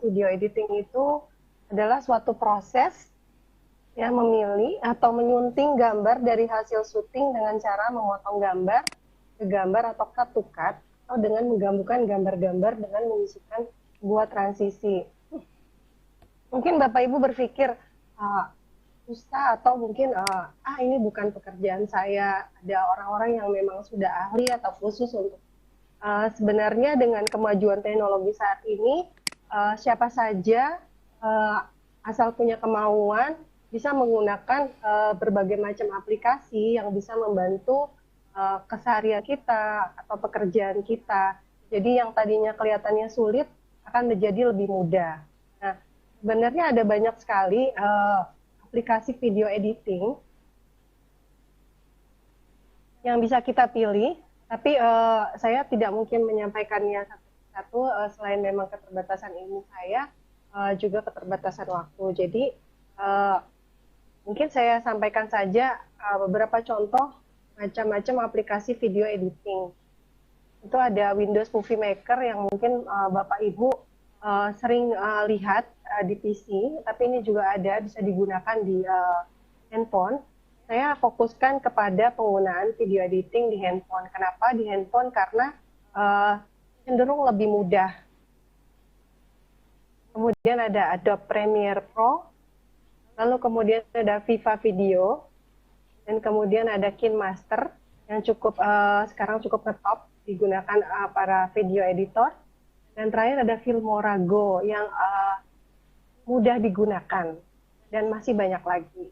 video editing itu adalah suatu proses ya memilih atau menyunting gambar dari hasil syuting dengan cara memotong gambar ke gambar atau cut to cut, atau dengan menggabungkan gambar-gambar dengan mengisikan sebuah transisi. Mungkin Bapak Ibu berpikir susah atau mungkin ini bukan pekerjaan saya. Ada orang-orang yang memang sudah ahli atau khusus untuk sebenarnya dengan kemajuan teknologi saat ini siapa saja asal punya kemauan bisa menggunakan berbagai macam aplikasi yang bisa membantu keseharian kita atau pekerjaan kita. Jadi yang tadinya kelihatannya sulit akan menjadi lebih mudah. Nah, sebenarnya ada banyak sekali aplikasi video editing yang bisa kita pilih, tapi saya tidak mungkin menyampaikannya satu-satu selain memang keterbatasan ilmu saya, juga keterbatasan waktu. Jadi mungkin saya sampaikan saja beberapa contoh macam-macam aplikasi video editing. Itu ada Windows Movie Maker yang mungkin Bapak Ibu sering lihat di PC, tapi ini juga ada bisa digunakan di handphone. Saya fokuskan kepada penggunaan video editing di handphone. Kenapa di handphone? Karena cenderung lebih mudah. Kemudian ada Adobe Premiere Pro, lalu kemudian ada Viva Video, dan kemudian ada KineMaster yang sekarang cukup ngetop digunakan para video editor, dan terakhir ada Filmora Go yang mudah digunakan dan masih banyak lagi.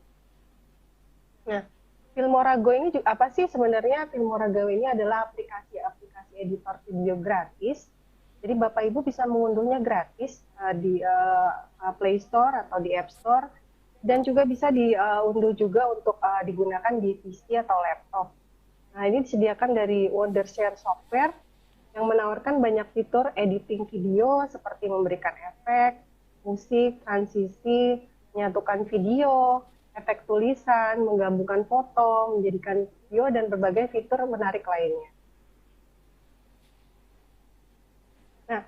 Nah, Filmora Go ini juga apa sih sebenarnya? Filmora Go ini adalah aplikasi editor video gratis. Jadi Bapak Ibu bisa mengunduhnya gratis di Play Store atau di App Store, dan juga bisa diunduh juga untuk digunakan di PC atau laptop. Nah, ini disediakan dari Wondershare Software yang menawarkan banyak fitur editing video seperti memberikan efek, musik, transisi, menyatukan video, efek tulisan, menggabungkan foto, menjadikan video, dan berbagai fitur menarik lainnya. Nah,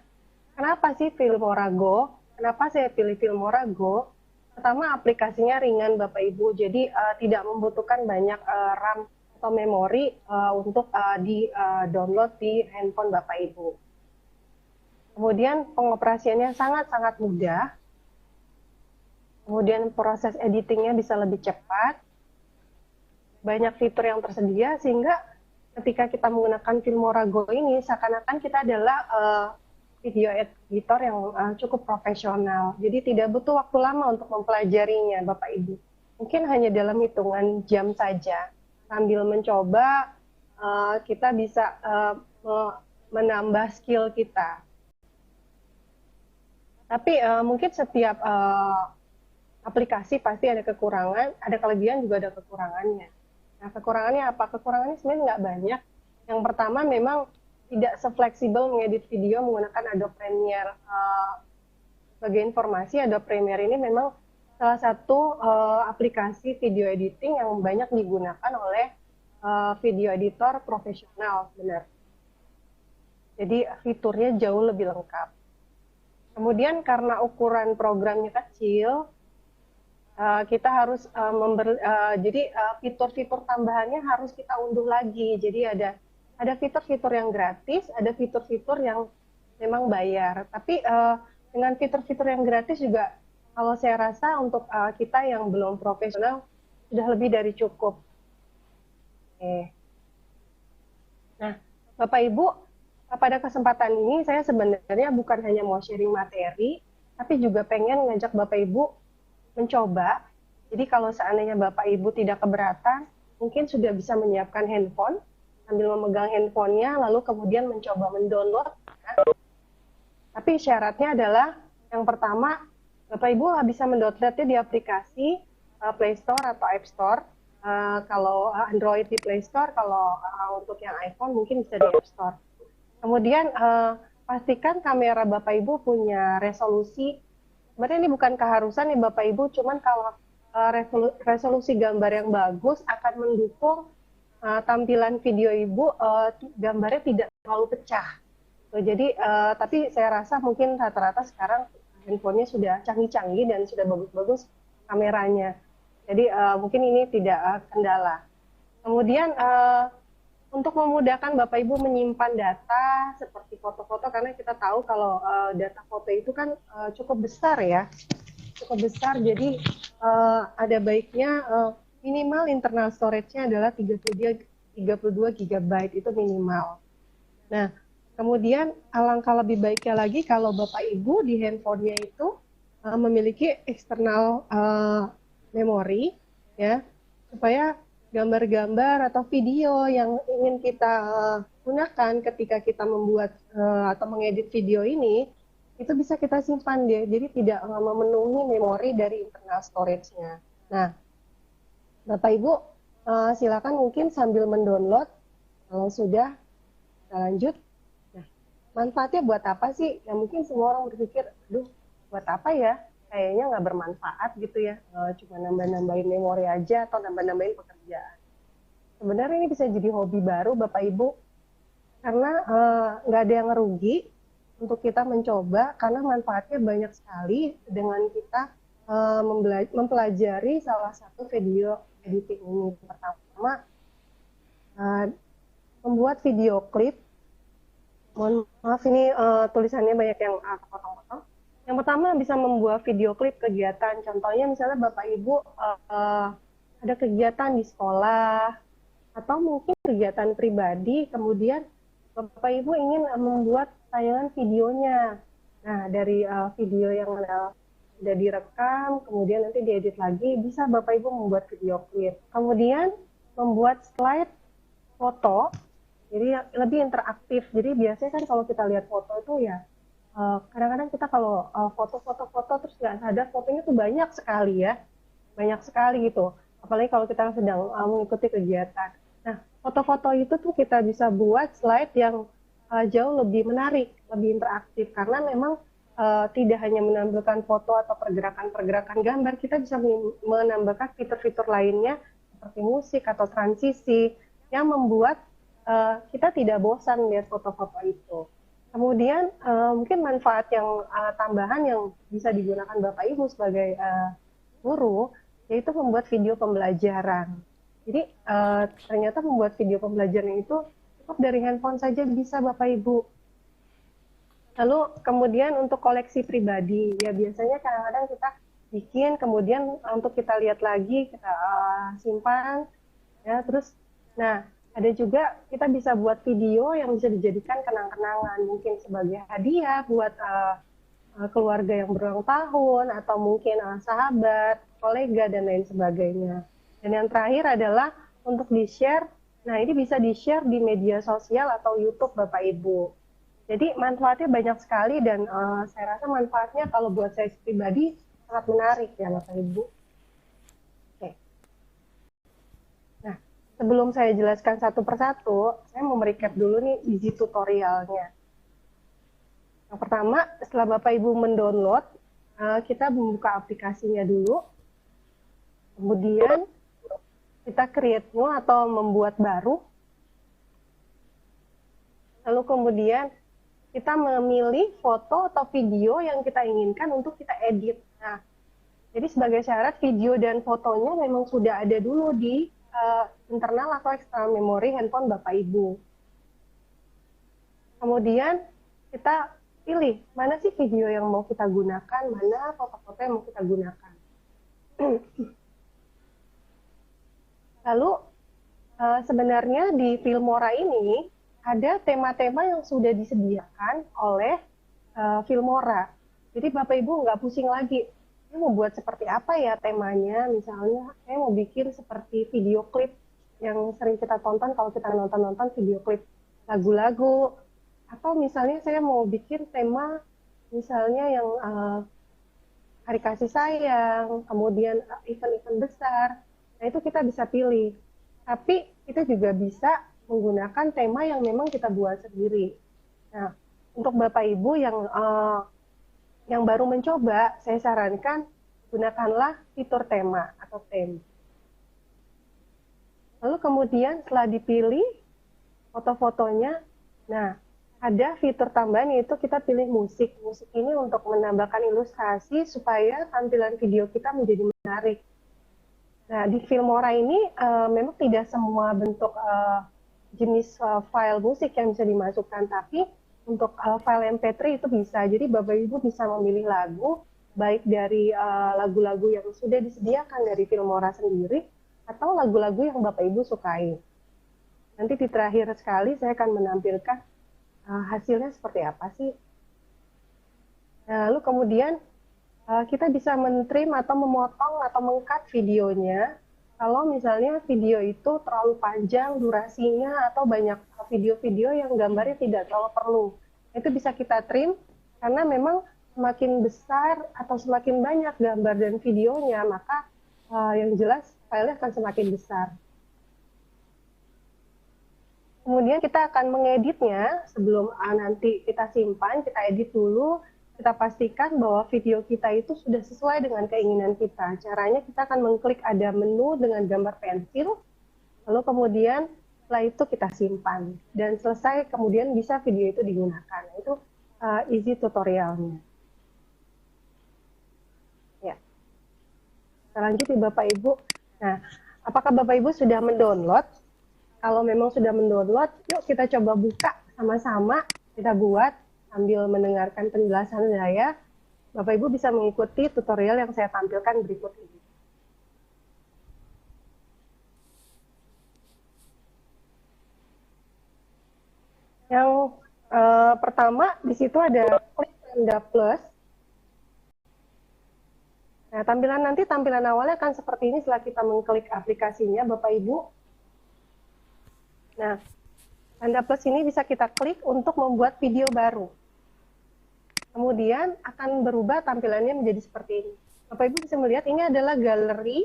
kenapa sih Filmora Go? Kenapa saya pilih Filmora Go? Pertama, aplikasinya ringan Bapak Ibu, jadi tidak membutuhkan banyak RAM atau memori untuk di-download di handphone Bapak Ibu. Kemudian pengoperasiannya sangat-sangat mudah. Kemudian proses editingnya bisa lebih cepat. Banyak fitur yang tersedia sehingga ketika kita menggunakan Filmora Go ini seakan-akan kita adalah video editor yang cukup profesional. Jadi tidak butuh waktu lama untuk mempelajarinya Bapak Ibu. Mungkin hanya dalam hitungan jam saja. Sambil mencoba kita bisa menambah skill kita. Tapi mungkin setiap aplikasi pasti ada kekurangan, ada kelebihan juga ada kekurangannya. Nah, kekurangannya apa? Kekurangannya sebenarnya nggak banyak. Yang pertama memang tidak se-fleksibel mengedit video menggunakan Adobe Premiere. Sebagai informasi, Adobe Premiere ini memang salah satu aplikasi video editing yang banyak digunakan oleh video editor profesional, benar. Jadi fiturnya jauh lebih lengkap. Kemudian karena ukuran programnya kecil, kita harus jadi fitur-fitur tambahannya harus kita unduh lagi. Jadi ada fitur-fitur yang gratis, ada fitur-fitur yang memang bayar. Tapi dengan fitur-fitur yang gratis juga, kalau saya rasa untuk kita yang belum profesional, sudah lebih dari cukup. Oke. Nah, Bapak Ibu, pada kesempatan ini saya sebenarnya bukan hanya mau sharing materi, tapi juga pengen ngajak Bapak Ibu mencoba. Jadi kalau seandainya Bapak Ibu tidak keberatan, mungkin sudah bisa menyiapkan handphone, sambil memegang handphonenya, lalu kemudian mencoba mendownload. Tapi syaratnya adalah, yang pertama, Bapak Ibu bisa mendownloadnya di aplikasi Play Store atau App Store. Kalau Android di Play Store, kalau untuk yang iPhone mungkin bisa di App Store. Kemudian pastikan kamera Bapak Ibu punya resolusi. Sebenarnya ini bukan keharusan nih Bapak Ibu, cuman kalau resolusi gambar yang bagus akan mendukung tampilan video Ibu, gambarnya tidak terlalu pecah. Jadi, tapi saya rasa mungkin rata-rata sekarang handphonenya sudah canggih-canggih dan sudah bagus-bagus kameranya. Jadi mungkin ini tidak kendala. Kemudian untuk memudahkan Bapak Ibu menyimpan data seperti foto-foto, karena kita tahu kalau data foto itu kan cukup besar ya, cukup besar. Jadi ada baiknya minimal internal storage-nya adalah 32 GB itu minimal. Nah, kemudian alangkah lebih baiknya lagi kalau Bapak Ibu di handphonenya itu memiliki eksternal memori ya, supaya gambar-gambar atau video yang ingin kita gunakan ketika kita membuat atau mengedit video ini, itu bisa kita simpan deh, jadi tidak memenuhi memori dari internal storage-nya. Nah, Bapak Ibu silakan mungkin sambil mendownload, kalau sudah kita lanjut. Nah, manfaatnya buat apa sih? Ya mungkin semua orang berpikir, aduh, buat apa ya? Kayaknya nggak bermanfaat gitu ya, cuma nambah-nambahin memori aja atau nambah-nambahin pekerjaan. Sebenarnya ini bisa jadi hobi baru Bapak Ibu, karena nggak ada yang ngerugi untuk kita mencoba, karena manfaatnya banyak sekali dengan kita mempelajari salah satu video editing ini. Pertama, membuat video klip. Mohon maaf ini tulisannya banyak yang potong-potong. Yang pertama bisa membuat video klip kegiatan. Contohnya misalnya Bapak Ibu ada kegiatan di sekolah atau mungkin kegiatan pribadi, kemudian Bapak Ibu ingin membuat tayangan videonya. Nah, dari video yang sudah direkam, kemudian nanti diedit lagi, bisa Bapak Ibu membuat video klip. Kemudian membuat slide foto, jadi lebih interaktif. Jadi biasanya kan kalau kita lihat foto itu ya, kadang-kadang kita kalau foto-foto terus nggak sadar fotonya tuh banyak sekali ya, banyak sekali gitu. Apalagi kalau kita sedang mengikuti kegiatan. Nah, foto-foto itu tuh kita bisa buat slide yang jauh lebih menarik, lebih interaktif, karena memang tidak hanya menampilkan foto atau pergerakan-pergerakan gambar, kita bisa menambahkan fitur-fitur lainnya seperti musik atau transisi yang membuat kita tidak bosan melihat foto-foto itu. Kemudian mungkin manfaat yang tambahan yang bisa digunakan Bapak Ibu sebagai guru, yaitu membuat video pembelajaran. Jadi ternyata membuat video pembelajaran itu cukup dari handphone saja bisa Bapak Ibu. Lalu kemudian untuk koleksi pribadi, ya biasanya kadang-kadang kita bikin, kemudian untuk kita lihat lagi, kita simpan, ya terus, nah ada juga kita bisa buat video yang bisa dijadikan kenang-kenangan, mungkin sebagai hadiah buat keluarga yang berulang tahun, atau mungkin sahabat, kolega, dan lain sebagainya. Dan yang terakhir adalah untuk di-share. Nah, ini bisa di-share di media sosial atau YouTube Bapak Ibu. Jadi manfaatnya banyak sekali, dan saya rasa manfaatnya kalau buat saya pribadi sangat menarik ya Bapak Ibu. Sebelum saya jelaskan satu persatu, saya mau merecap dulu nih isi tutorialnya. Yang pertama, setelah Bapak Ibu mendownload, kita membuka aplikasinya dulu. Kemudian kita create new atau membuat baru. Lalu kemudian kita memilih foto atau video yang kita inginkan untuk kita edit. Nah, jadi sebagai syarat video dan fotonya memang sudah ada dulu di internal atau eksternal memori handphone Bapak Ibu. Kemudian kita pilih mana sih video yang mau kita gunakan, mana foto-foto yang mau kita gunakan. Lalu sebenarnya di Filmora ini ada tema-tema yang sudah disediakan oleh Filmora. Jadi Bapak Ibu nggak pusing lagi, saya mau buat seperti apa ya temanya. Misalnya saya mau bikin seperti video klip yang sering kita tonton kalau kita nonton video klip lagu-lagu, atau misalnya saya mau bikin tema misalnya yang hari kasih sayang, kemudian event-event besar. Nah itu kita bisa pilih, tapi kita juga bisa menggunakan tema yang memang kita buat sendiri. Nah untuk Bapak Ibu yang baru mencoba, saya sarankan gunakanlah fitur tema atau theme. Lalu kemudian setelah dipilih foto-fotonya, nah ada fitur tambahan yaitu kita pilih musik. Musik ini untuk menambahkan ilustrasi supaya tampilan video kita menjadi menarik. Nah, di Filmora ini memang tidak semua bentuk jenis file musik yang bisa dimasukkan, tapi untuk file MP3 itu bisa. Jadi Bapak Ibu bisa memilih lagu, baik dari lagu-lagu yang sudah disediakan dari Filmora sendiri, atau lagu-lagu yang Bapak Ibu sukai. Nanti di terakhir sekali saya akan menampilkan hasilnya seperti apa sih. Nah, lalu kemudian kita bisa men-trim atau memotong atau meng-cut videonya. Kalau misalnya video itu terlalu panjang durasinya atau banyak video-video yang gambarnya tidak terlalu perlu. Itu bisa kita trim karena memang semakin besar atau semakin banyak gambar dan videonya, maka yang jelas filenya akan semakin besar. Kemudian kita akan mengeditnya sebelum nanti kita simpan, kita edit dulu, kita pastikan bahwa video kita itu sudah sesuai dengan keinginan kita. Caranya kita akan mengklik ada menu dengan gambar pensil, lalu kemudian setelah itu kita simpan. Dan selesai kemudian bisa video itu digunakan. Itu easy tutorialnya. Ya. Kita lanjut ya Bapak Ibu. Nah, apakah Bapak Ibu sudah mendownload? Kalau memang sudah mendownload, yuk kita coba buka sama-sama, kita buat sambil mendengarkan penjelasan saya. Bapak Ibu bisa mengikuti tutorial yang saya tampilkan berikut ini. Yang pertama di situ ada klik tanda plus. Nah, tampilan awalnya akan seperti ini setelah kita mengklik aplikasinya, Bapak Ibu. Nah, tanda plus ini bisa kita klik untuk membuat video baru. Kemudian akan berubah tampilannya menjadi seperti ini. Bapak Ibu bisa melihat ini adalah galeri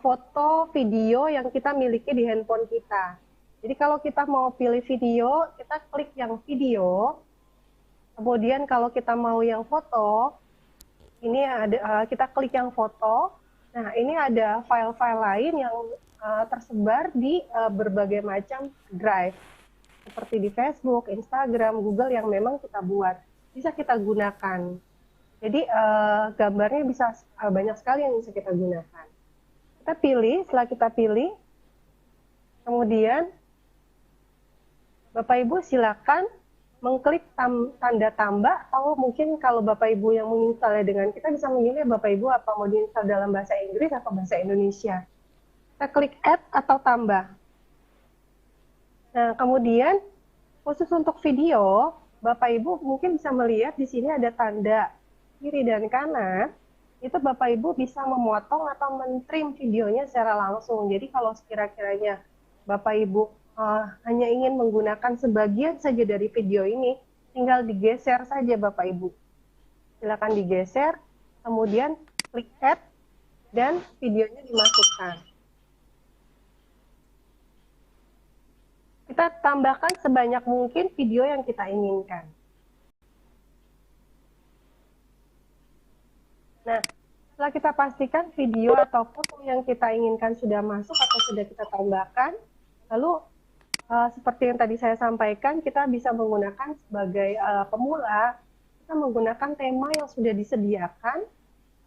foto video yang kita miliki di handphone kita. Jadi kalau kita mau pilih video, kita klik yang video. Kemudian kalau kita mau yang foto, ini ada kita klik yang foto. Nah, ini ada file-file lain yang tersebar di berbagai macam drive, seperti di Facebook, Instagram, Google yang memang kita buat. Bisa kita gunakan. Jadi gambarnya bisa banyak sekali yang bisa kita gunakan. Kita pilih, setelah kita pilih, kemudian Bapak Ibu silakan mengklik tanda tambah, atau mungkin kalau Bapak Ibu yang menginstalnya dengan kita bisa memilih Bapak Ibu apa mau diinstal dalam bahasa Inggris atau bahasa Indonesia. Kita klik add atau tambah. Nah, kemudian khusus untuk video, Bapak Ibu mungkin bisa melihat di sini ada tanda kiri dan kanan. Itu Bapak Ibu bisa memotong atau men-trim videonya secara langsung. Jadi kalau sekira-kiranya Bapak Ibu hanya ingin menggunakan sebagian saja dari video ini, tinggal digeser saja Bapak Ibu. Silakan digeser, kemudian klik add dan videonya dimasukkan. Kita tambahkan sebanyak mungkin video yang kita inginkan. Nah, setelah kita pastikan video atau foto yang kita inginkan sudah masuk atau sudah kita tambahkan, lalu seperti yang tadi saya sampaikan, kita bisa menggunakan sebagai pemula, kita menggunakan tema yang sudah disediakan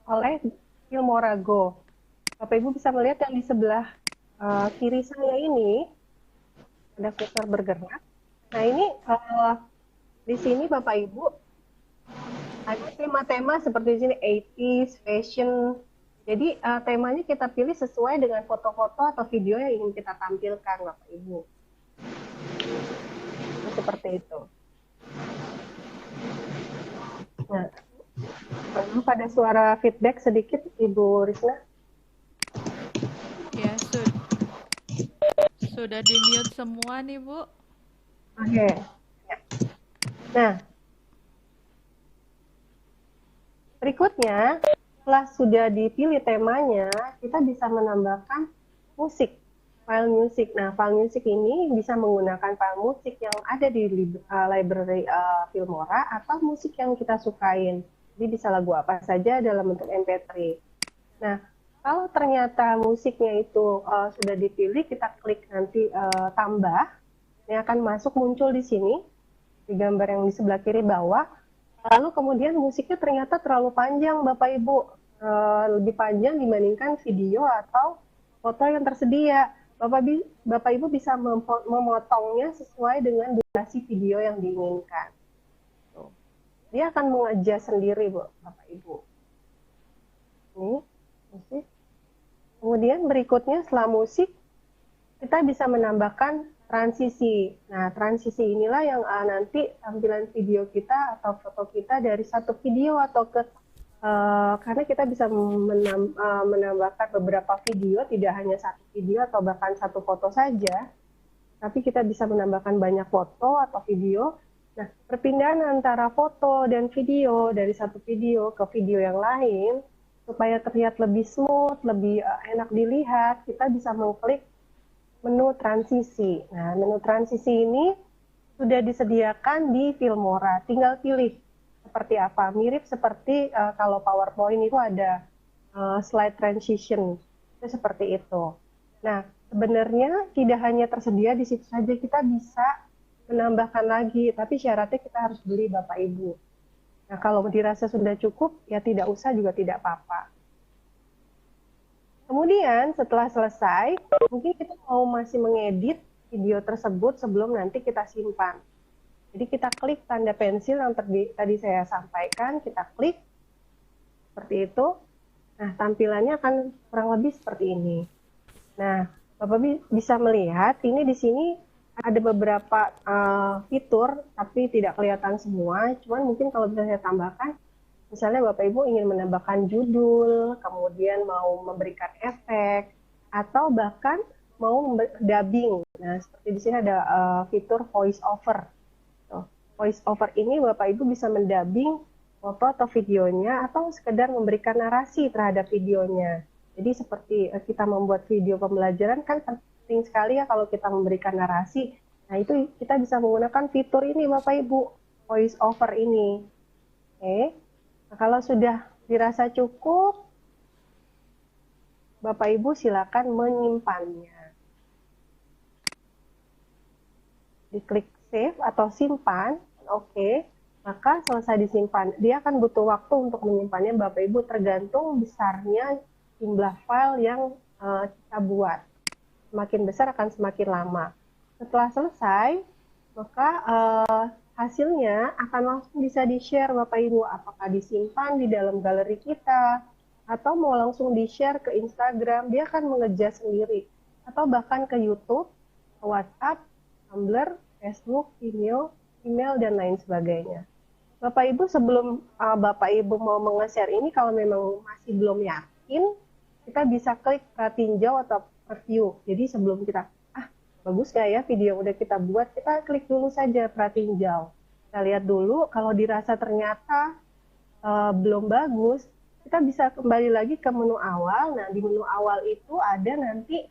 oleh Filmora Go. Bapak Ibu bisa melihat yang di sebelah kiri saya ini, ada kursor bergerak. Nah, ini di sini Bapak Ibu ada tema-tema seperti di sini 80s, fashion. Jadi temanya kita pilih sesuai dengan foto-foto atau video yang ingin kita tampilkan Bapak Ibu. Seperti itu. Nah, pada suara feedback sedikit Ibu Risna. Ya, sudah di-mute semua nih, Bu. Oke. Nah, berikutnya, setelah sudah dipilih temanya, kita bisa menambahkan musik, file musik. Nah, file musik ini bisa menggunakan file musik yang ada di library Filmora atau musik yang kita sukain. Jadi bisa lagu apa saja dalam bentuk MP3. Nah, kalau ternyata musiknya itu sudah dipilih, kita klik nanti tambah, yang akan muncul di sini. di gambar yang di sebelah kiri bawah. Lalu kemudian musiknya ternyata terlalu panjang Bapak Ibu, lebih panjang dibandingkan video atau foto yang tersedia. Bapak Ibu bisa memotongnya sesuai dengan durasi video yang diinginkan. Tuh. Dia akan mengadjust sendiri Bapak Ibu. Ini musik. Kemudian berikutnya setelah musik, kita bisa menambahkan transisi. Nah, transisi inilah yang nanti tampilan video kita atau foto kita dari satu video atau karena kita bisa menambahkan beberapa video, tidak hanya satu video atau bahkan satu foto saja, tapi kita bisa menambahkan banyak foto atau video. Nah, perpindahan antara foto dan video dari satu video ke video yang lain, supaya terlihat lebih smooth, lebih enak dilihat, kita bisa mengklik menu transisi. Nah, menu transisi ini sudah disediakan di Filmora. Tinggal pilih seperti apa. Mirip seperti kalau PowerPoint itu ada slide transition. Itu seperti itu. Nah, sebenarnya tidak hanya tersedia di situ saja, kita bisa menambahkan lagi. Tapi syaratnya kita harus beli Bapak Ibu. Nah, kalau dirasa sudah cukup, ya tidak usah juga tidak apa-apa. Kemudian setelah selesai, mungkin kita mau masih mengedit video tersebut sebelum nanti kita simpan. Jadi kita klik tanda pensil yang tadi saya sampaikan, kita klik seperti itu. Nah, tampilannya akan kurang lebih seperti ini. Nah, Bapak bisa melihat ini di sini ada beberapa fitur, tapi tidak kelihatan semua. Cuman mungkin kalau bisa saya tambahkan, misalnya Bapak Ibu ingin menambahkan judul, kemudian mau memberikan efek, atau bahkan mau dubbing. Nah, seperti di sini ada fitur voice over. Voice over ini Bapak Ibu bisa mendubbing foto atau videonya, atau sekedar memberikan narasi terhadap videonya. Jadi seperti kita membuat video pembelajaran kan penting sekali ya kalau kita memberikan narasi. Nah, itu kita bisa menggunakan fitur ini Bapak Ibu, voice over ini. Oke. Nah, kalau sudah dirasa cukup, Bapak Ibu silakan menyimpannya. Diklik save atau simpan, oke. Maka selesai disimpan. Dia akan butuh waktu untuk menyimpannya Bapak Ibu, tergantung besarnya jumlah file yang kita buat. Semakin besar akan semakin lama. Setelah selesai, maka hasilnya akan langsung bisa di-share Bapak Ibu, apakah disimpan di dalam galeri kita, atau mau langsung di-share ke Instagram, dia akan mengejar sendiri, atau bahkan ke YouTube, ke WhatsApp, Tumblr, Facebook, email, dan lain sebagainya. Bapak Ibu, sebelum Bapak Ibu mau nge-share ini, kalau memang masih belum yakin, kita bisa klik pratinjau atau preview. Jadi sebelum kita, bagus nggak ya video yang udah kita buat, kita klik dulu saja pratinjau. Kita lihat dulu, kalau dirasa ternyata belum bagus, kita bisa kembali lagi ke menu awal. Nah, di menu awal itu ada nanti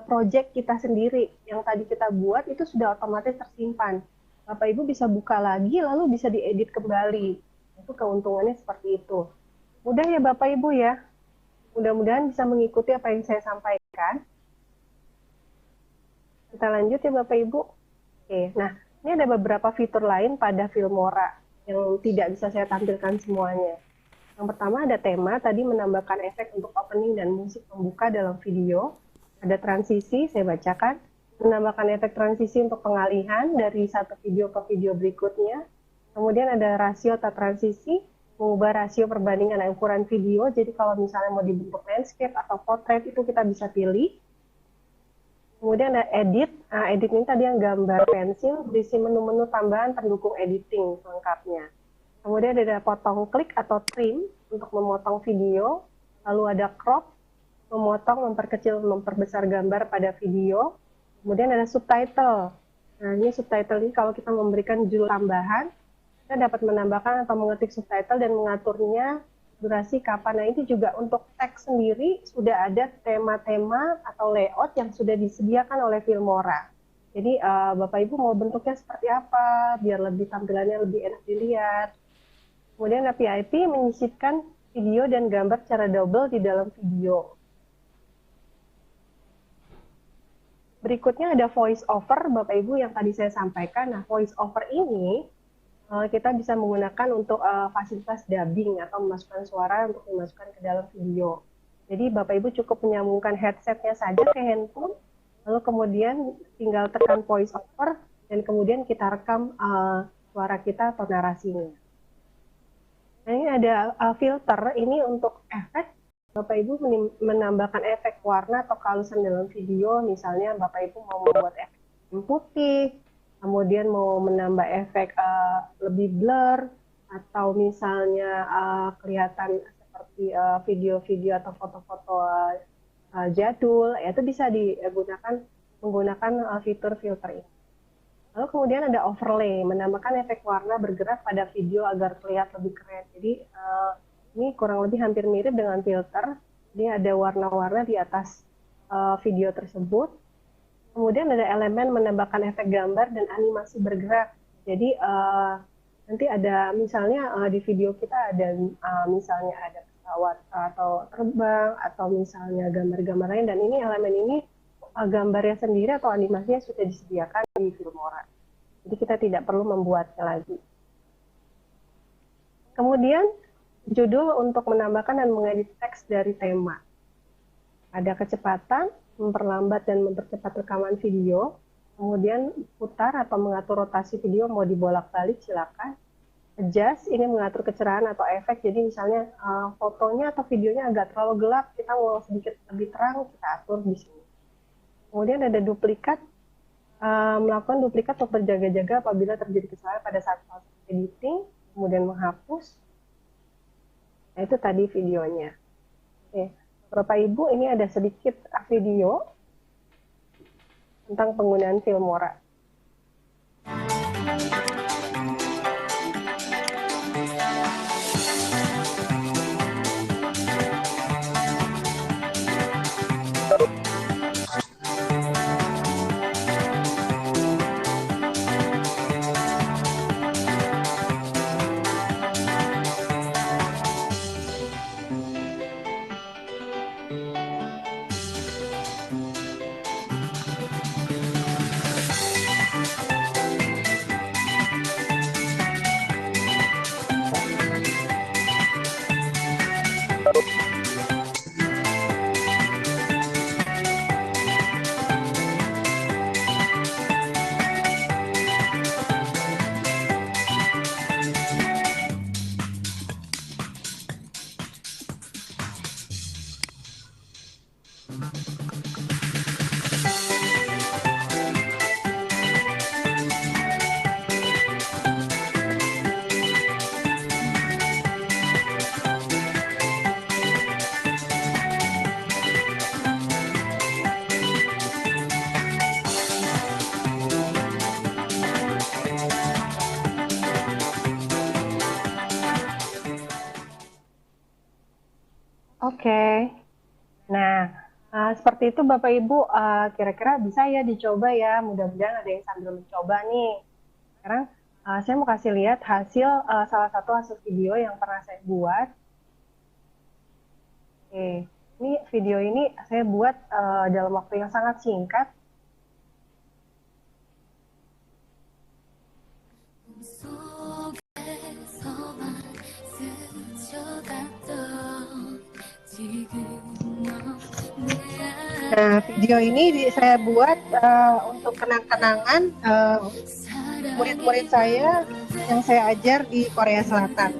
project kita sendiri. Yang tadi kita buat itu sudah otomatis tersimpan. Bapak Ibu bisa buka lagi, lalu bisa diedit kembali. Itu keuntungannya seperti itu. Mudah ya Bapak Ibu ya. Mudah-mudahan bisa mengikuti apa yang saya sampaikan. Kita lanjut ya Bapak Ibu. Oke, nah ini ada beberapa fitur lain pada Filmora yang tidak bisa saya tampilkan semuanya. Yang pertama ada tema, tadi menambahkan efek untuk opening dan musik pembuka dalam video. Ada transisi, saya bacakan. Menambahkan efek transisi untuk pengalihan dari satu video ke video berikutnya. Kemudian ada rasio atau transisi, mengubah rasio perbandingan ukuran video. Jadi kalau misalnya mau dibentuk landscape atau potret, itu kita bisa pilih. Kemudian ada edit. Nah, edit ini tadi yang gambar pensil, berisi menu-menu tambahan pendukung editing lengkapnya. Kemudian ada potong klik atau trim untuk memotong video. Lalu ada crop, memotong, memperkecil, memperbesar gambar pada video. Kemudian ada subtitle. Nah, ini subtitle ini kalau kita memberikan judul tambahan, kita dapat menambahkan atau mengetik subtitle dan mengaturnya durasi kapan. Nah, ini juga untuk teks sendiri sudah ada tema-tema atau layout yang sudah disediakan oleh Filmora. Jadi Bapak Ibu mau bentuknya seperti apa biar lebih tampilannya lebih enak dilihat. Kemudian PIP menyisipkan video dan gambar secara double di dalam video. Berikutnya ada voice over, Bapak Ibu yang tadi saya sampaikan. Nah, voice over ini kita bisa menggunakan untuk fasilitas dubbing atau memasukkan suara untuk dimasukkan ke dalam video. Jadi Bapak Ibu cukup menyambungkan headsetnya saja ke handphone, lalu kemudian tinggal tekan voice over, dan kemudian kita rekam suara kita atau narasinya. Nah, ini ada filter, ini untuk efek. Bapak Ibu menambahkan efek warna atau kehalusan dalam video, misalnya Bapak Ibu mau membuat efek putih, kemudian mau menambah efek lebih blur, atau misalnya kelihatan seperti video-video atau foto-foto jadul, itu bisa digunakan menggunakan fitur filter ini. Lalu kemudian ada overlay, menambahkan efek warna bergerak pada video agar terlihat lebih keren. Jadi ini kurang lebih hampir mirip dengan filter. Ini ada warna-warna di atas video tersebut. Kemudian ada elemen menambahkan efek gambar dan animasi bergerak. Jadi nanti ada misalnya di video kita ada misalnya ada pesawat atau terbang atau misalnya gambar-gambar lain, dan ini elemen ini gambarnya sendiri atau animasinya sudah disediakan di Filmora. Jadi kita tidak perlu membuatnya lagi. Kemudian judul untuk menambahkan dan mengedit teks dari tema. Ada kecepatan, memperlambat dan mempercepat rekaman video. Kemudian putar atau mengatur rotasi video, mau dibolak-balik silakan. Adjust, ini mengatur kecerahan atau efek. Jadi misalnya fotonya atau videonya agak terlalu gelap, kita mau sedikit lebih terang, kita atur di sini. Kemudian ada duplikat, melakukan duplikat untuk berjaga-jaga apabila terjadi kesalahan pada saat proses editing. Kemudian menghapus. Nah, itu tadi videonya. Oke, Bapak Ibu, ini ada sedikit video tentang penggunaan Filmora. Oke, nah seperti itu Bapak Ibu, kira-kira bisa ya dicoba ya, mudah-mudahan ada yang sambil mencoba nih. Sekarang saya mau kasih lihat hasil salah satu hasil video yang pernah saya buat. Oke, ini video ini saya buat dalam waktu yang sangat singkat. Nah, video ini saya buat untuk kenang-kenangan murid-murid saya yang saya ajar di Korea Selatan.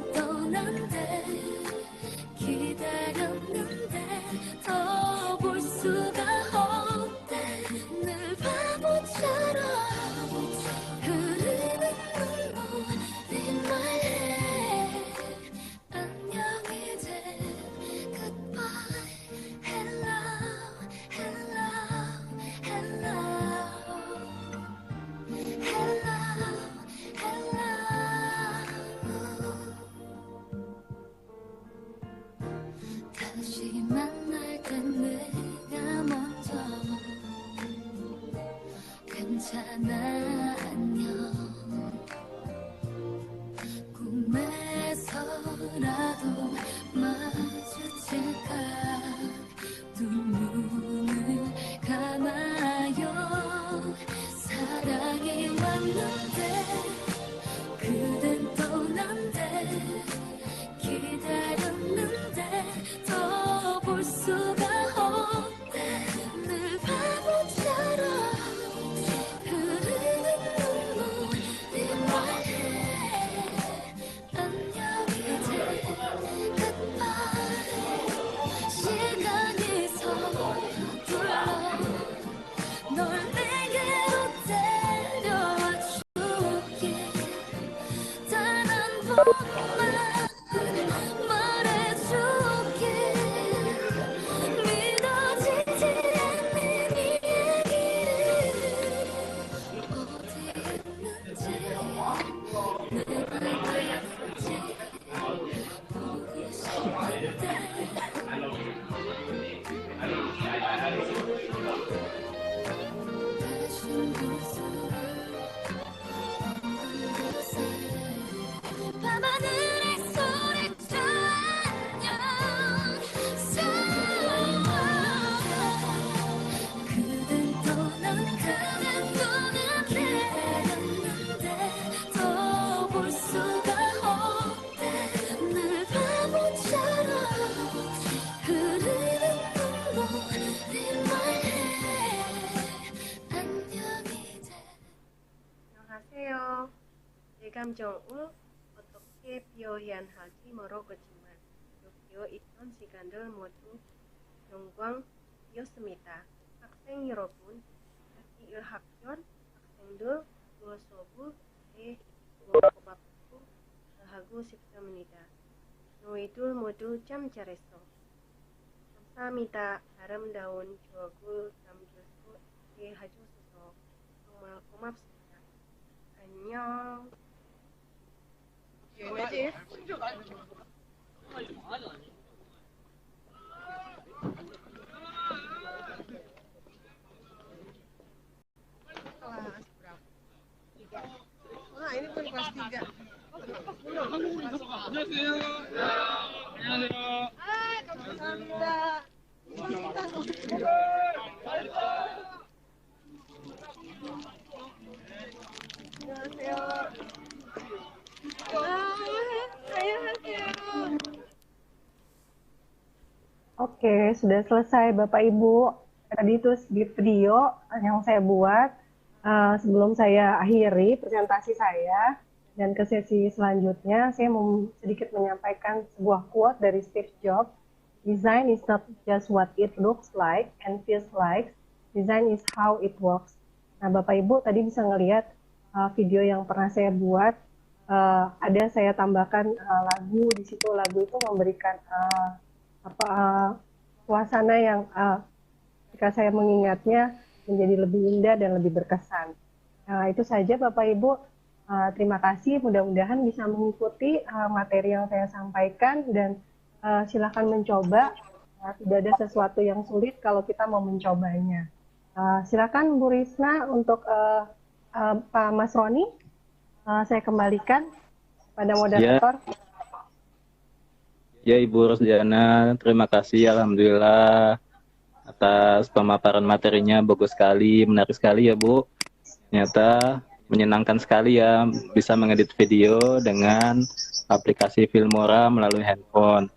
안녕하세요. 예감정우 어떻게 표현할지 모르겠지만 여기에 있던 시간들 모두 영광이었습니다. 학생 여러분, 특히 1학년 학생들 수업에 고맙고 하고 싶습니다. 너희들 모두 참 잘했어. 감사합니다. 아름다운 추억을 남길 수 있게 해주셔서 정말 고맙습니다. 안녕. 뭐지? Kelas berapa? 3. Nah, ini pun kelas 3. Hai, kamsahamnida. Oke, sudah selesai Bapak Ibu. Tadi itu di video yang saya buat. Sebelum saya akhiri presentasi saya dan ke sesi selanjutnya, saya mau sedikit menyampaikan sebuah quote dari Steve Jobs. Design is not just what it looks like and feels like. Design is how it works. Nah, Bapak Ibu tadi bisa ngelihat video yang pernah saya buat. Ada saya tambahkan lagu di situ. Lagu itu memberikan suasana yang jika saya mengingatnya menjadi lebih indah dan lebih berkesan. Nah, itu saja Bapak Ibu. Terima kasih. Mudah-mudahan bisa mengikuti materi yang saya sampaikan dan silakan mencoba. Tidak ada sesuatu yang sulit kalau kita mau mencobanya. Silakan Bu Risna untuk Pak Mas Roni. Saya kembalikan pada moderator. Ya Ibu Rosdiana, terima kasih. Alhamdulillah atas pemaparan materinya, bagus sekali, menarik sekali ya Bu. Ternyata menyenangkan sekali ya bisa mengedit video dengan aplikasi Filmora melalui handphone.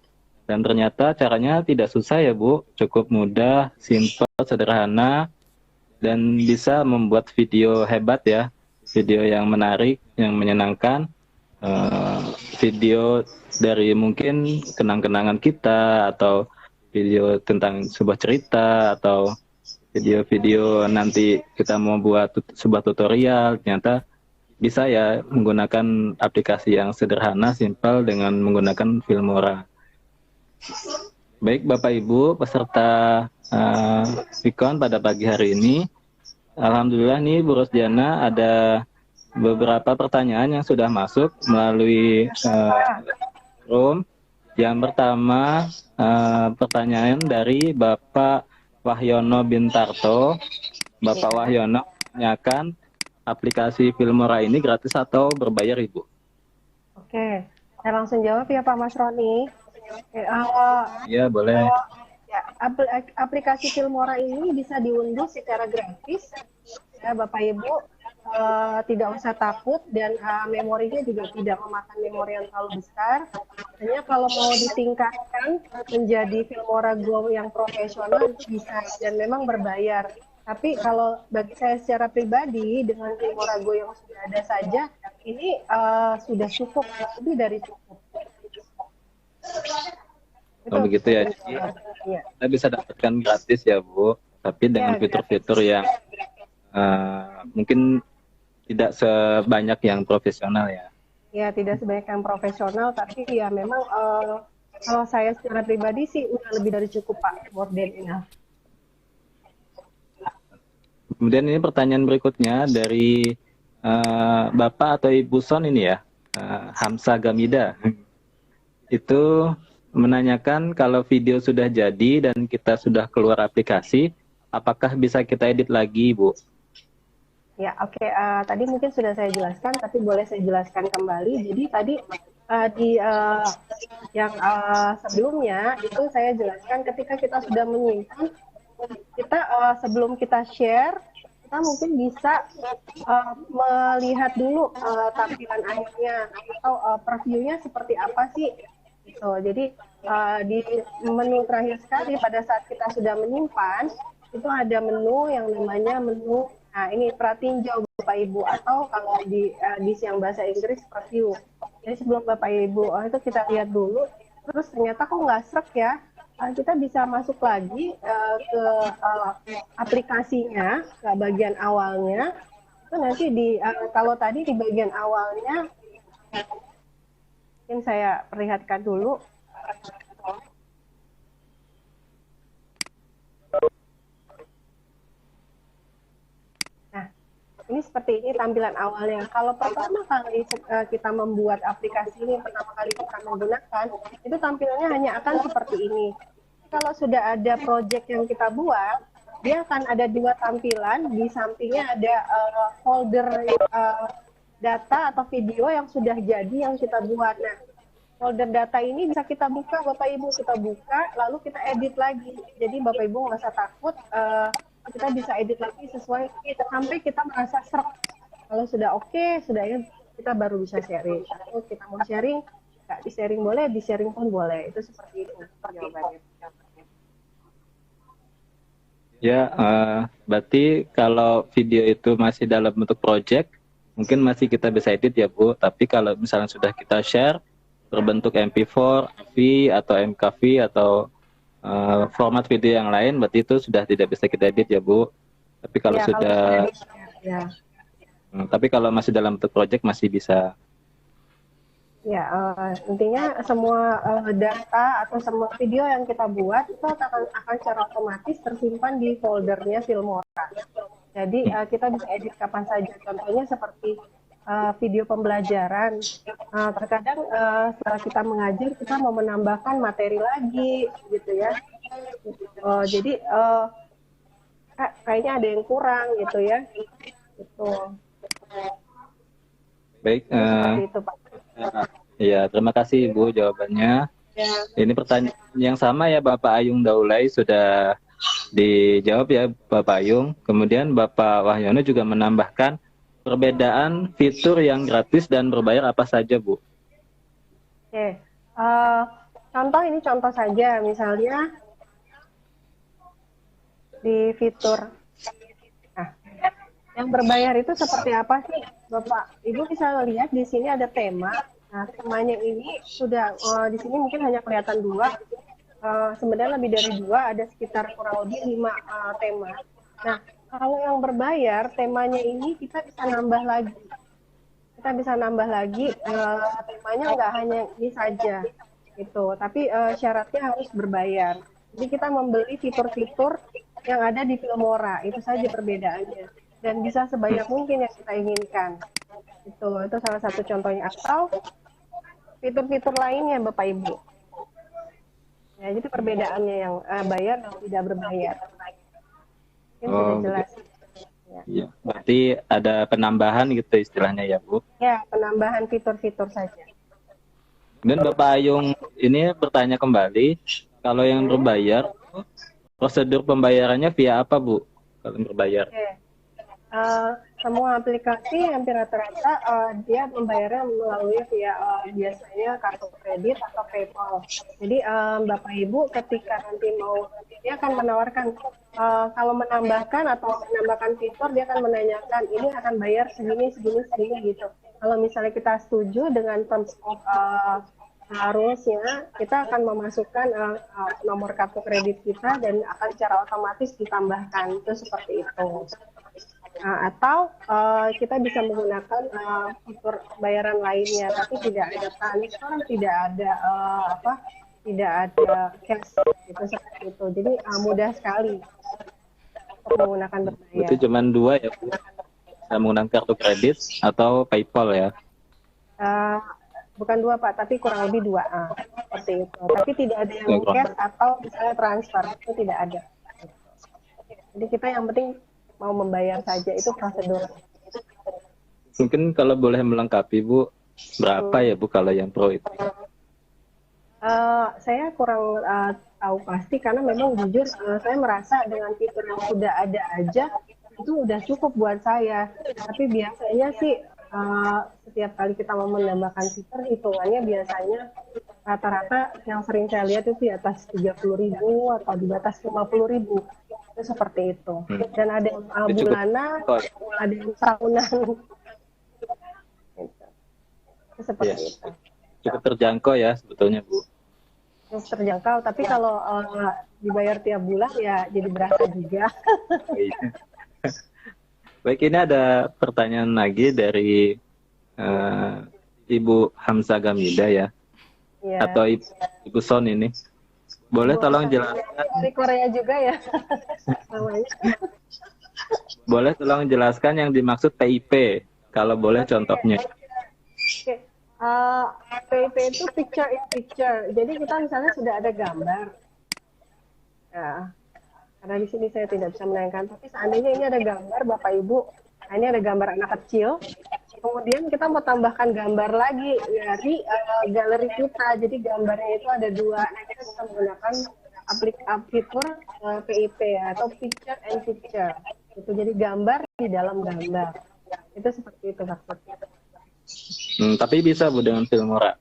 Dan ternyata caranya tidak susah ya Bu, cukup mudah, simpel, sederhana, dan bisa membuat video hebat ya. Video yang menarik, yang menyenangkan, video dari mungkin kenang-kenangan kita, atau video tentang sebuah cerita, atau video-video nanti kita mau buat sebuah tutorial. Ternyata bisa ya menggunakan aplikasi yang sederhana, simpel dengan menggunakan Filmora. Baik Bapak Ibu peserta Vicon pada pagi hari ini, alhamdulillah nih Bu Rosdiana ada beberapa pertanyaan yang sudah masuk melalui room. Yang pertama pertanyaan dari Bapak Wahyono Bintarto. Bapak Wahyono menanyakan aplikasi Filmora ini gratis atau berbayar Ibu? Oke, saya langsung jawab ya Pak Mas Roni. Iya boleh. Ya, aplikasi Filmora ini bisa diunduh secara gratis ya Bapak Ibu. Tidak usah takut dan memorinya juga tidak memakan memori yang terlalu besar. Hanya kalau mau ditingkatkan menjadi Filmora Go yang profesional bisa dan memang berbayar. Tapi kalau bagi saya secara pribadi dengan Filmora Go yang sudah ada saja ini sudah cukup, lebih dari cukup. Oh begitu ya. Jadi, kita bisa dapatkan gratis ya Bu, tapi dengan fitur-fitur yang mungkin tidak sebanyak yang profesional ya. Ya, tidak sebanyak yang profesional, tapi ya memang kalau saya secara pribadi sih udah lebih dari cukup Pak, more than enough. Kemudian ini pertanyaan berikutnya dari Bapak atau Ibu Son ini ya, Hamsa Gamida. Itu menanyakan kalau video sudah jadi dan kita sudah keluar aplikasi, apakah bisa kita edit lagi, Bu? Ya, oke. Tadi mungkin sudah saya jelaskan, tapi boleh saya jelaskan kembali. Jadi tadi yang sebelumnya itu saya jelaskan ketika kita sudah menyimpan, kita sebelum kita share, kita mungkin bisa melihat dulu tampilan akhirnya atau previewnya seperti apa sih. Gitu. Jadi di menu terakhir sekali pada saat kita sudah menyimpan, itu ada menu yang namanya menu, nah ini pratinjau Bapak Ibu, atau kalau di yang bahasa Inggris preview. Jadi sebelum Bapak Ibu itu kita lihat dulu, terus ternyata kok nggak srek ya, kita bisa masuk lagi ke aplikasinya, ke bagian awalnya. Itu nanti kalau tadi di bagian awalnya, mungkin saya perlihatkan dulu. Ini seperti ini tampilan awalnya. Kalau pertama kali kita membuat aplikasi ini, pertama kali kita menggunakan, itu tampilannya hanya akan seperti ini. Kalau sudah ada project yang kita buat, dia akan ada dua tampilan. Di sampingnya ada folder data atau video yang sudah jadi yang kita buat. Nah, folder data ini bisa kita buka, Bapak Ibu, kita buka, lalu kita edit lagi. Jadi Bapak Ibu nggak usah takut. Kita bisa edit lagi sesuai sampai kita merasa serap. Kalau sudah oke, sudah ya, kita baru bisa sharing. Kalau kita mau sharing, nggak di sharing boleh, di sharing pun boleh. Itu seperti itu jawabannya. Ya, berarti kalau video itu masih dalam bentuk project, mungkin masih kita bisa edit ya Bu. Tapi kalau misalnya sudah kita share berbentuk MP4, AV atau MKV atau format video yang lain, berarti itu sudah tidak bisa kita edit ya Bu. Tapi kalau Ya, sudah, tapi kalau masih dalam bentuk project masih bisa. Ya, intinya semua data atau semua video yang kita buat itu akan secara otomatis tersimpan di foldernya Filmora. Jadi kita bisa edit kapan saja. Contohnya seperti video pembelajaran. Terkadang setelah kita mengajar, kita mau menambahkan materi lagi, gitu ya. Jadi kayaknya ada yang kurang, gitu ya. Gitu. Baik. Seperti itu, Pak. Ya, terima kasih Ibu jawabannya. Ya. Ini pertanyaan yang sama ya Bapak Ayung Daulay sudah dijawab ya Bapak Ayung. Kemudian Bapak Wahyono juga menambahkan perbedaan fitur yang gratis dan berbayar apa saja Bu? Oke, contoh saja, misalnya di fitur. Nah, yang berbayar itu seperti apa sih, Bapak? Ibu bisa lihat di sini ada tema. Nah, temanya ini sudah di sini mungkin hanya kelihatan dua. Sebenarnya lebih dari dua, ada sekitar kurang lebih 5 tema. Nah, kalau yang berbayar, temanya ini kita bisa nambah lagi. Kita bisa nambah lagi, temanya nggak hanya ini saja, gitu. Tapi syaratnya harus berbayar. Jadi kita membeli fitur-fitur yang ada di Filmora, itu saja perbedaannya. Dan bisa sebanyak mungkin yang kita inginkan. Itu salah satu contohnya. Atau fitur-fitur lainnya, Bapak Ibu. Ya, jadi perbedaannya yang bayar dan tidak berbayar. Mungkin sudah jelas. Ya, berarti ada penambahan gitu istilahnya ya Bu? Ya, penambahan fitur-fitur saja. Dan Bapak Ayung ini bertanya kembali, kalau yang berbayar, prosedur pembayarannya via apa Bu? Kalau yang berbayar? Oke. Semua aplikasi hampir rata-rata dia membayarnya melalui via biasanya kartu kredit atau PayPal. Jadi Bapak Ibu ketika nanti mau, dia akan menawarkan kalau menambahkan atau menambahkan fitur, dia akan menanyakan ini akan bayar segini gitu. Kalau misalnya kita setuju dengan terms of harusnya, kita akan memasukkan nomor kartu kredit kita dan akan secara otomatis ditambahkan. Itu seperti itu. Atau kita bisa menggunakan fitur bayaran lainnya, tapi tidak ada transfer, tidak ada tidak ada cash, gitu seperti itu. Jadi mudah sekali untuk menggunakan berbayar. Itu cuma 2 ya Bu? Bisa menggunakan kartu kredit atau PayPal ya? Bukan 2 Pak, tapi kurang lebih 2 seperti itu. Tapi tidak ada yang cash atau misalnya transfer, itu tidak ada. Jadi kita yang penting mau membayar saja, itu prosedur. Mungkin kalau boleh melengkapi Bu, berapa ya Bu kalau yang Pro itu? Saya kurang tahu pasti karena memang jujur saya merasa dengan fitur yang sudah ada aja itu udah cukup buat saya. Tapi biasanya sih setiap kali kita mau menambahkan fitur hitungannya biasanya rata-rata yang sering saya lihat itu di atas 30.000 atau di atas 50.000. Itu seperti itu. Dan ada yang bulanan, ada yang tahunan. Itu seperti itu. Cukup terjangkau ya sebetulnya Bu. Terjangkau, tapi kalau dibayar tiap bulan ya jadi berasa juga. Baik, ini ada pertanyaan lagi dari Ibu Hamzah Gamida ya, atau Ibu Son ini. Boleh tolong jelaskan? Dari Korea juga ya. Boleh tolong jelaskan yang dimaksud PIP, kalau boleh contohnya. Oke. PIP itu picture in picture. Jadi kita misalnya sudah ada gambar. Ya, karena di sini saya tidak bisa menayangkan, tapi seandainya ini ada gambar Bapak Ibu, nah ini ada gambar anak kecil, kemudian kita mau tambahkan gambar lagi dari galeri kita. Jadi gambarnya itu ada dua. Nah, kita bisa menggunakan fitur PIP ya, atau picture and picture. Itu jadi gambar di dalam gambar. Itu seperti itu maksudnya. Tapi bisa Bu dengan Filmora?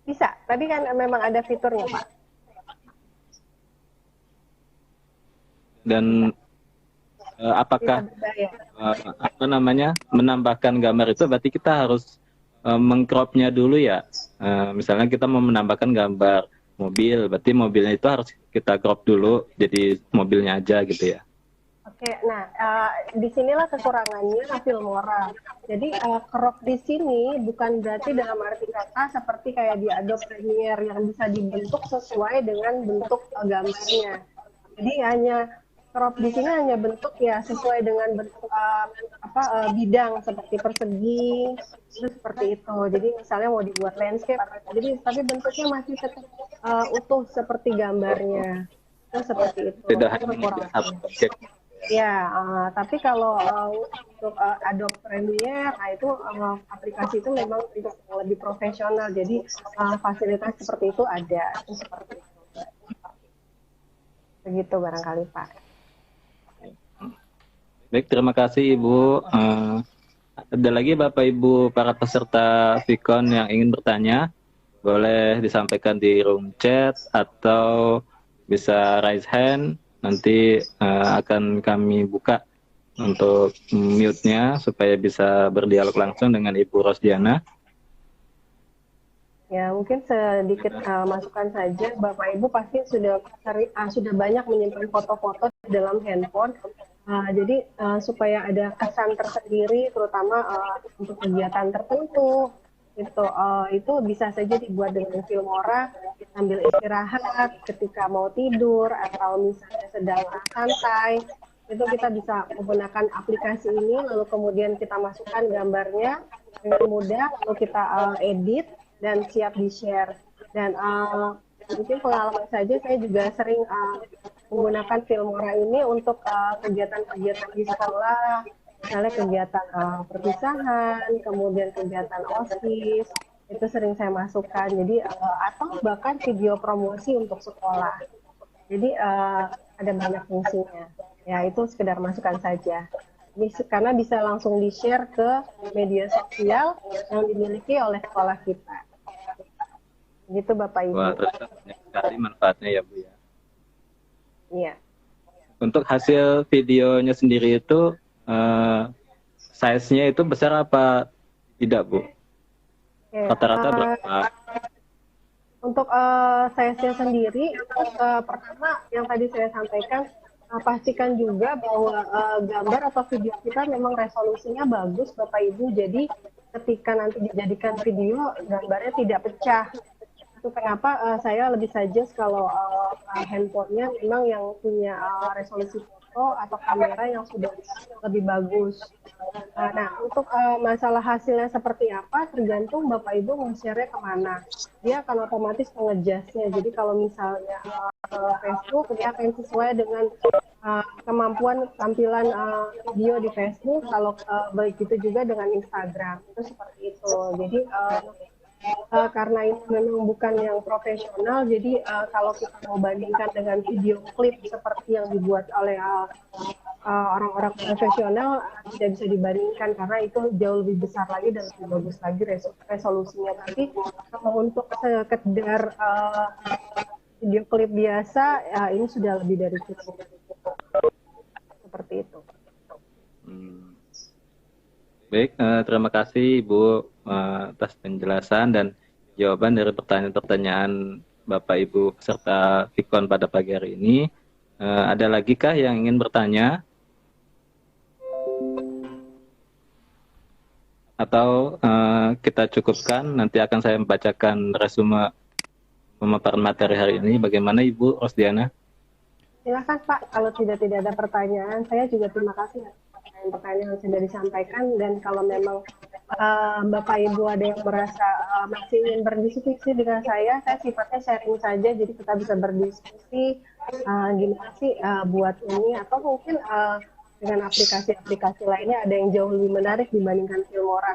Bisa, tapi kan memang ada fiturnya Pak. Dan apakah menambahkan gambar itu berarti kita harus mengcropnya dulu ya? Misalnya kita mau menambahkan gambar mobil, berarti mobilnya itu harus kita crop dulu jadi mobilnya aja gitu ya? Oke, nah disinilah kekurangannya Filmora. Jadi crop di sini bukan berarti dalam arti kata seperti kayak di Adobe Premiere yang bisa dibentuk sesuai dengan bentuk gambarnya. Jadi hanya crop di sini hanya bentuk ya sesuai dengan bentuk bidang seperti persegi, itu seperti itu. Jadi misalnya mau dibuat landscape, jadi tapi bentuknya masih tetap utuh seperti gambarnya. Itu seperti itu. Tidak hanya objek. Ya, tapi kalau untuk Adobe Premiere, nah itu aplikasi itu memang lebih profesional. Jadi fasilitas seperti itu ada, itu seperti itu. Begitu barangkali Pak. Baik, terima kasih Ibu. Ada lagi Bapak Ibu para peserta Vicon yang ingin bertanya, boleh disampaikan di room chat atau bisa raise hand. Nanti akan kami buka untuk mute-nya supaya bisa berdialog langsung dengan Ibu Rosdiana. Ya, mungkin sedikit masukan saja. Bapak Ibu pasti sudah banyak menyimpan foto-foto di dalam handphone. Jadi supaya ada kesan tersendiri, terutama untuk kegiatan tertentu, itu bisa saja dibuat dengan Filmora sambil istirahat ketika mau tidur atau misalnya sedang santai. Itu kita bisa menggunakan aplikasi ini, lalu kemudian kita masukkan gambarnya dengan mudah, lalu kita edit dan siap di-share. Dan mungkin pengalaman saja, saya juga sering menggunakan Filmora ini untuk kegiatan-kegiatan di sekolah, misalnya kegiatan perpisahan, kemudian kegiatan OSIS, itu sering saya masukkan. Jadi atau bahkan video promosi untuk sekolah. Jadi ada banyak fungsinya. Ya, itu sekedar masukan saja. Karena bisa langsung di-share ke media sosial yang dimiliki oleh sekolah kita. Gitu Bapak Ibu. Wah, ternyata banyak sekali manfaatnya ya Bu ya. Iya. Untuk hasil videonya sendiri itu size-nya itu besar apa tidak Bu? Rata-rata berapa? Untuk size-nya sendiri, pertama yang tadi saya sampaikan, pastikan juga bahwa gambar atau video kita memang resolusinya bagus Bapak Ibu. Jadi ketika nanti dijadikan video, gambarnya tidak pecah. Itu kenapa saya lebih suggest kalau handphonenya memang yang punya resolusi foto atau kamera yang sudah lebih bagus. Nah, untuk masalah hasilnya seperti apa, tergantung Bapak Ibu nge-share-nya kemana. Dia akan otomatis mengejasnya. Jadi kalau misalnya Facebook, dia akan sesuai dengan kemampuan tampilan video di Facebook. Kalau begitu juga dengan Instagram, itu seperti itu. Jadi karena ini memang bukan yang profesional, jadi kalau kita mau bandingkan dengan video klip seperti yang dibuat oleh orang-orang profesional, tidak bisa dibandingkan karena itu jauh lebih besar lagi dan lebih bagus lagi resolusinya. Tapi kalau untuk sekedar video klip biasa, ini sudah lebih dari cukup. Seperti itu. Baik, terima kasih Ibu atas penjelasan dan jawaban dari pertanyaan-pertanyaan Bapak Ibu peserta Vikon pada pagi hari ini. Ada lagi kah yang ingin bertanya? Atau kita cukupkan, nanti akan saya membacakan resume pemaparan materi hari ini. Bagaimana Ibu Rosdiana? Silakan Pak, kalau tidak ada pertanyaan, saya juga terima kasih pertanyaan yang sudah disampaikan, dan kalau memang Bapak Ibu ada yang merasa masih ingin berdiskusi dengan saya sifatnya sharing saja, jadi kita bisa berdiskusi gimana sih buat ini, atau mungkin dengan aplikasi-aplikasi lainnya ada yang jauh lebih menarik dibandingkan Filmora.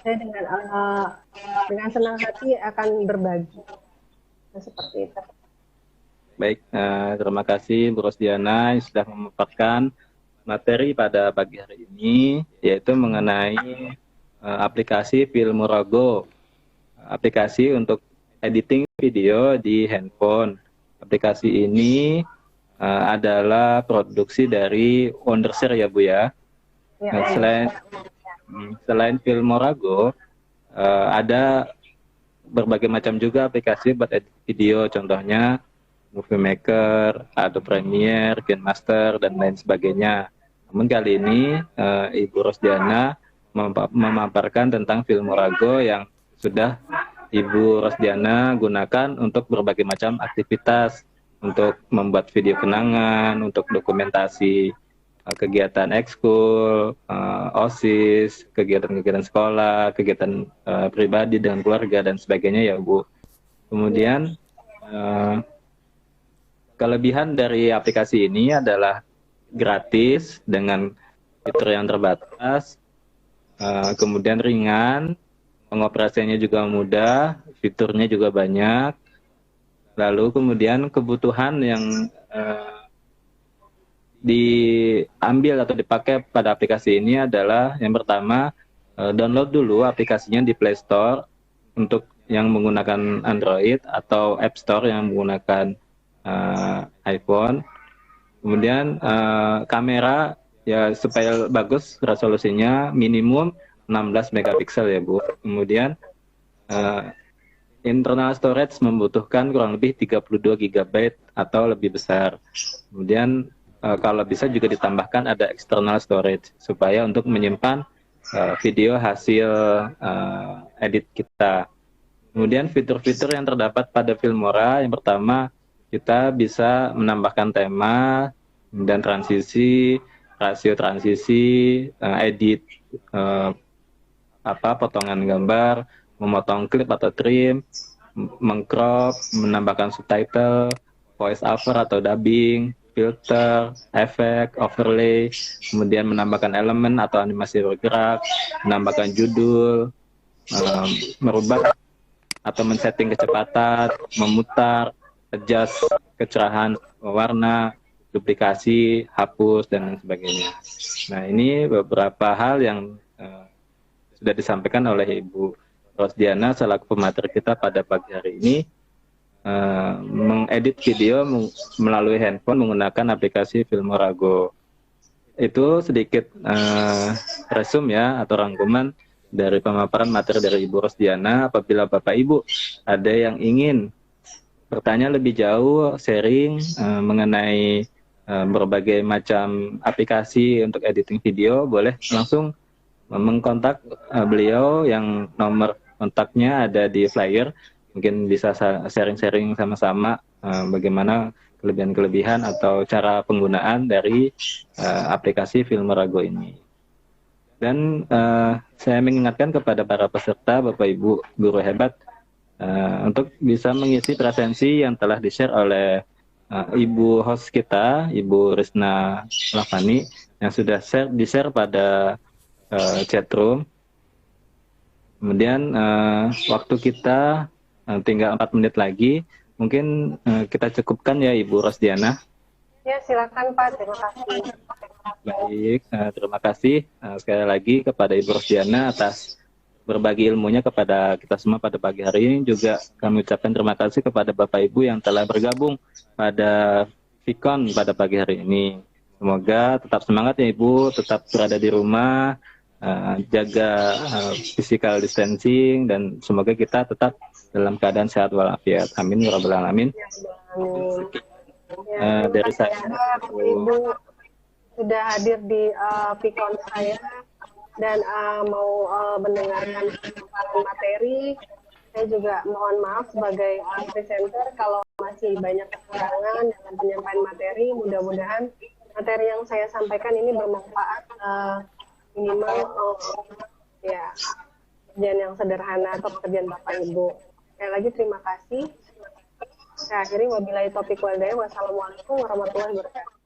Saya dengan senang hati akan berbagi. Seperti itu. Baik, terima kasih Bu Rosdiana yang sudah memaparkan materi pada pagi hari ini, yaitu mengenai aplikasi Filmora.go, aplikasi untuk editing video di handphone. Aplikasi ini adalah produksi dari Wondershare ya Bu ya. Nah, selain Filmora.go, ada berbagai macam juga aplikasi buat edit video, contohnya Movie Maker, Adobe Premiere, KineMaster, dan lain sebagainya. Namun kali ini Ibu Rosdiana memaparkan tentang Filmora.go yang sudah Ibu Rosdiana gunakan untuk berbagai macam aktivitas, untuk membuat video kenangan, untuk dokumentasi kegiatan ekskul, OSIS, kegiatan-kegiatan sekolah, kegiatan pribadi dengan keluarga, dan sebagainya ya Bu. Kemudian kelebihan dari aplikasi ini adalah gratis dengan fitur yang terbatas, kemudian ringan, pengoperasiannya juga mudah, fiturnya juga banyak. Lalu kemudian kebutuhan yang diambil atau dipakai pada aplikasi ini adalah yang pertama, download dulu aplikasinya di Play Store untuk yang menggunakan Android atau App Store yang menggunakan iPhone. Kemudian kamera ya supaya bagus resolusinya minimum 16 megapiksel ya Bu. Kemudian internal storage membutuhkan kurang lebih 32 GB atau lebih besar. Kemudian kalau bisa juga ditambahkan ada external storage supaya untuk menyimpan video hasil edit kita. Kemudian fitur-fitur yang terdapat pada Filmora, yang pertama kita bisa menambahkan tema dan transisi, rasio transisi, edit potongan gambar, memotong klip atau trim, mengcrop, menambahkan subtitle, voice over atau dubbing, filter, efek, overlay, kemudian menambahkan elemen atau animasi bergerak, menambahkan judul, merubah atau men-setting kecepatan, memutar, adjust kecerahan warna, duplikasi, hapus, dan lain sebagainya. Nah, ini beberapa hal yang sudah disampaikan oleh Ibu Rosdiana selaku pemateri kita pada pagi hari ini, mengedit video melalui handphone menggunakan aplikasi Filmora.go. Itu sedikit resume ya atau rangkuman dari pemaparan materi dari Ibu Rosdiana. Apabila Bapak Ibu ada yang ingin bertanya lebih jauh, sharing mengenai berbagai macam aplikasi untuk editing video, boleh langsung mengkontak beliau yang nomor kontaknya ada di flyer. mungkin bisa sharing-sharing sama-sama bagaimana kelebihan-kelebihan atau cara penggunaan dari aplikasi Filmerago ini. Dan saya mengingatkan kepada para peserta, Bapak Ibu guru hebat, untuk bisa mengisi presensi yang telah di-share oleh Ibu host kita, Ibu Risna Lavani, yang sudah di-share pada chatroom. Kemudian waktu kita tinggal 4 menit lagi, mungkin kita cukupkan ya Ibu Rosdiana. Ya, silakan Pak. Terima kasih. Baik, terima kasih sekali lagi kepada Ibu Rosdiana atas berbagi ilmunya kepada kita semua pada pagi hari ini. Juga kami ucapkan terima kasih kepada Bapak Ibu yang telah bergabung pada Vicon pada pagi hari ini. Semoga tetap semangat ya Ibu, tetap berada di rumah, jaga physical distancing, dan semoga kita tetap dalam keadaan sehat walafiat. Amin ya rabbal alamin. Dari saya, Ibu sudah hadir di Vicon saya dan mau mendengarkan paparan materi. Saya juga mohon maaf sebagai presenter kalau masih banyak kekurangan dalam penyampaian materi. Mudah-mudahan materi yang saya sampaikan ini bermanfaat, minimal ya pekerjaan yang sederhana atau pekerjaan Bapak Ibu. Sekali lagi terima kasih. Saya akhiri, wabillahi taufiq wal hidayah. Wassalamualaikum warahmatullahi wabarakatuh.